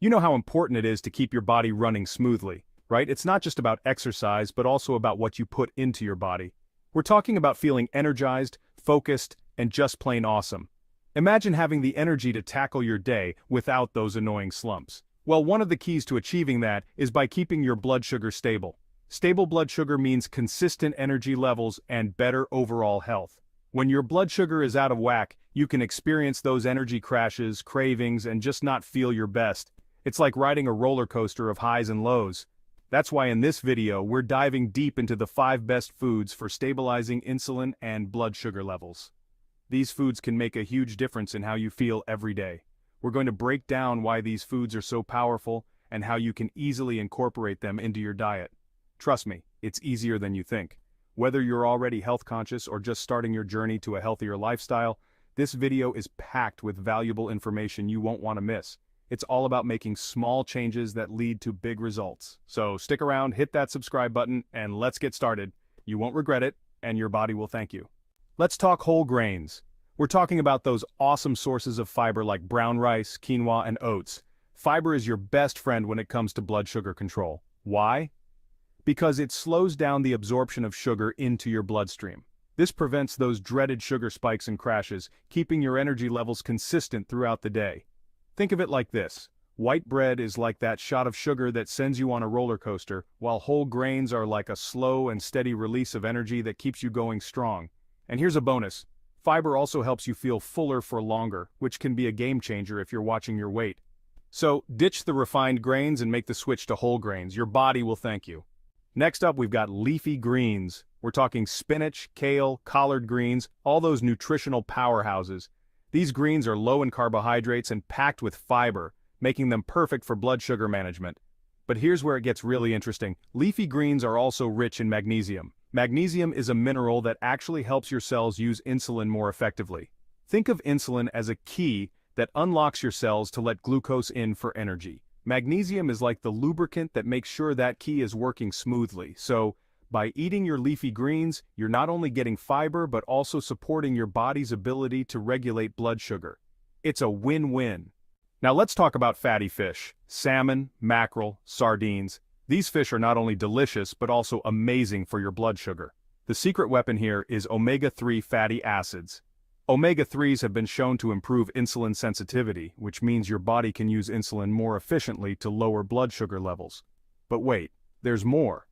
You know how important it is to keep your body running smoothly, right? It's not just about exercise, but also about what you put into your body. We're talking about feeling energized, focused, and just plain awesome. Imagine having the energy to tackle your day without those annoying slumps. Well, one of the keys to achieving that is by keeping your blood sugar stable. Stable blood sugar means consistent energy levels and better overall health. When your blood sugar is out of whack, you can experience those energy crashes, cravings, and just not feel your best. It's like riding a roller coaster of highs and lows. That's why in this video, we're diving deep into the 5 best foods for stabilizing insulin and blood sugar levels. These foods can make a huge difference in how you feel every day. We're going to break down why these foods are so powerful and how you can easily incorporate them into your diet. Trust me, it's easier than you think. Whether you're already health conscious or just starting your journey to a healthier lifestyle, this video is packed with valuable information you won't want to miss. It's all about making small changes that lead to big results. So stick around, hit that subscribe button, and let's get started. You won't regret it, and your body will thank you. Let's talk whole grains. We're talking about those awesome sources of fiber like brown rice, quinoa, and oats. Fiber is your best friend when it comes to blood sugar control. Why? Because it slows down the absorption of sugar into your bloodstream. This prevents those dreaded sugar spikes and crashes, keeping your energy levels consistent throughout the day. Think of it like this. White bread is like that shot of sugar that sends you on a roller coaster, while whole grains are like a slow and steady release of energy that keeps you going strong. And here's a bonus. Fiber also helps you feel fuller for longer, which can be a game changer if you're watching your weight. So, ditch the refined grains and make the switch to whole grains. Your body will thank you. Next up, we've got leafy greens. We're talking spinach, kale, collard greens, all those nutritional powerhouses. These greens are low in carbohydrates and packed with fiber, making them perfect for blood sugar management. But here's where it gets really interesting. Leafy greens are also rich in magnesium. Magnesium is a mineral that actually helps your cells use insulin more effectively. Think of insulin as a key that unlocks your cells to let glucose in for energy. Magnesium is like the lubricant that makes sure that key is working smoothly. So, by eating your leafy greens, you're not only getting fiber but also supporting your body's ability to regulate blood sugar. It's a win-win. Now let's talk about fatty fish. Salmon, mackerel, sardines. These fish are not only delicious but also amazing for your blood sugar. The secret weapon here is omega-3 fatty acids. Omega-3s have been shown to improve insulin sensitivity, which means your body can use insulin more efficiently to lower blood sugar levels. But wait, there's more.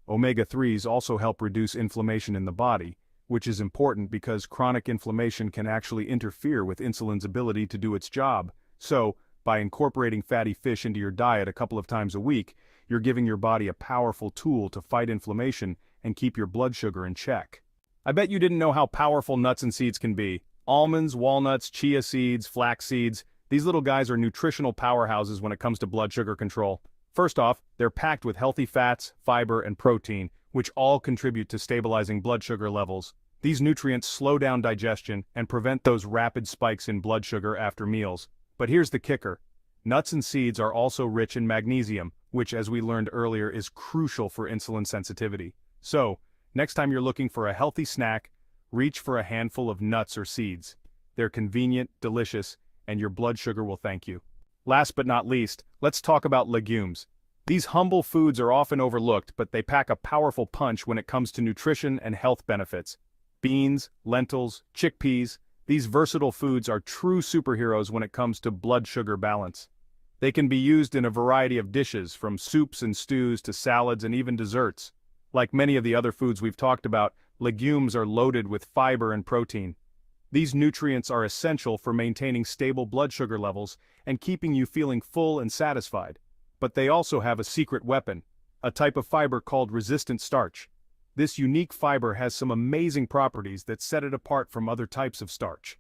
Omega-3s also help reduce inflammation in the body, which is important because chronic inflammation can actually interfere with insulin's ability to do its job. So, by incorporating fatty fish into your diet a couple of times a week, you're giving your body a powerful tool to fight inflammation and keep your blood sugar in check. I bet you didn't know how powerful nuts and seeds can be. Almonds, walnuts, chia seeds, flax seeds, these little guys are nutritional powerhouses when it comes to blood sugar control. First off, they're packed with healthy fats, fiber, and protein, which all contribute to stabilizing blood sugar levels. These nutrients slow down digestion and prevent those rapid spikes in blood sugar after meals. But here's the kicker. Nuts and seeds are also rich in magnesium, which, as we learned earlier, is crucial for insulin sensitivity. So, next time you're looking for a healthy snack, reach for a handful of nuts or seeds. They're convenient, delicious, and your blood sugar will thank you. Last but not least, let's talk about legumes. These humble foods are often overlooked, but they pack a powerful punch when it comes to nutrition and health benefits. Beans, lentils, chickpeas, these versatile foods are true superheroes when it comes to blood sugar balance. They can be used in a variety of dishes, from soups and stews to salads and even desserts. Like many of the other foods we've talked about, legumes are loaded with fiber and protein. These nutrients are essential for maintaining stable blood sugar levels and keeping you feeling full and satisfied. But they also have a secret weapon, a type of fiber called resistant starch. This unique fiber has some amazing properties that set it apart from other types of starch.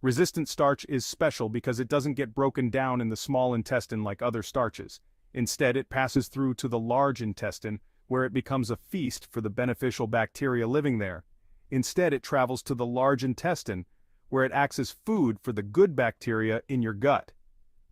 Resistant starch is special because it doesn't get broken down in the small intestine like other starches. Instead, it passes through to the large intestine, where it becomes a feast for the beneficial bacteria living there. Instead, it travels to the large intestine, where it acts as food for the good bacteria in your gut.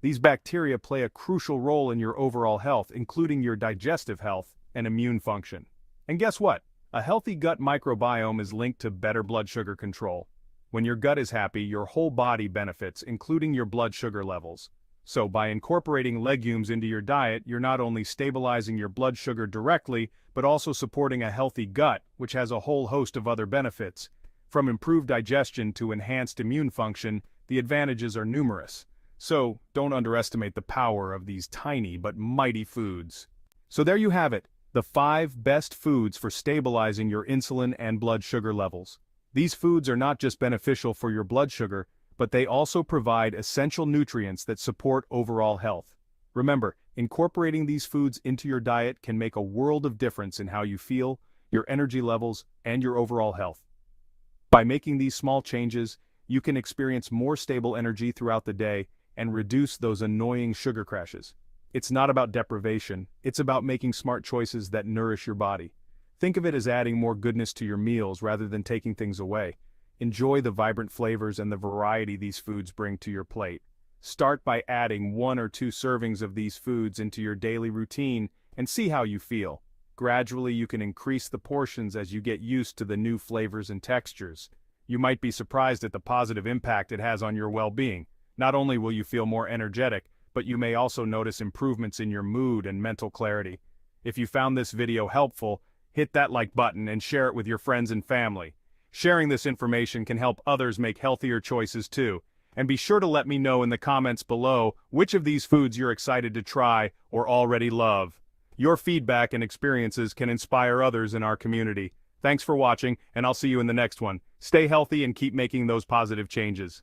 These bacteria play a crucial role in your overall health, including your digestive health and immune function. And guess what? A healthy gut microbiome is linked to better blood sugar control. When your gut is happy, your whole body benefits, including your blood sugar levels. So by incorporating legumes into your diet, you're not only stabilizing your blood sugar directly, but also supporting a healthy gut, which has a whole host of other benefits. From improved digestion to enhanced immune function, the advantages are numerous. So don't underestimate the power of these tiny but mighty foods. So there you have it, the 5 best foods for stabilizing your insulin and blood sugar levels. These foods are not just beneficial for your blood sugar, but they also provide essential nutrients that support overall health. Remember, incorporating these foods into your diet can make a world of difference in how you feel, your energy levels, and your overall health. By making these small changes, you can experience more stable energy throughout the day and reduce those annoying sugar crashes. It's not about deprivation, it's about making smart choices that nourish your body. Think of it as adding more goodness to your meals rather than taking things away. Enjoy the vibrant flavors and the variety these foods bring to your plate. Start by adding 1 or 2 servings of these foods into your daily routine and see how you feel. Gradually, you can increase the portions as you get used to the new flavors and textures. You might be surprised at the positive impact it has on your well-being. Not only will you feel more energetic, but you may also notice improvements in your mood and mental clarity. If you found this video helpful, hit that like button and share it with your friends and family. Sharing this information can help others make healthier choices too. And be sure to let me know in the comments below which of these foods you're excited to try or already love. Your feedback and experiences can inspire others in our community. Thanks for watching, and I'll see you in the next one. Stay healthy and keep making those positive changes.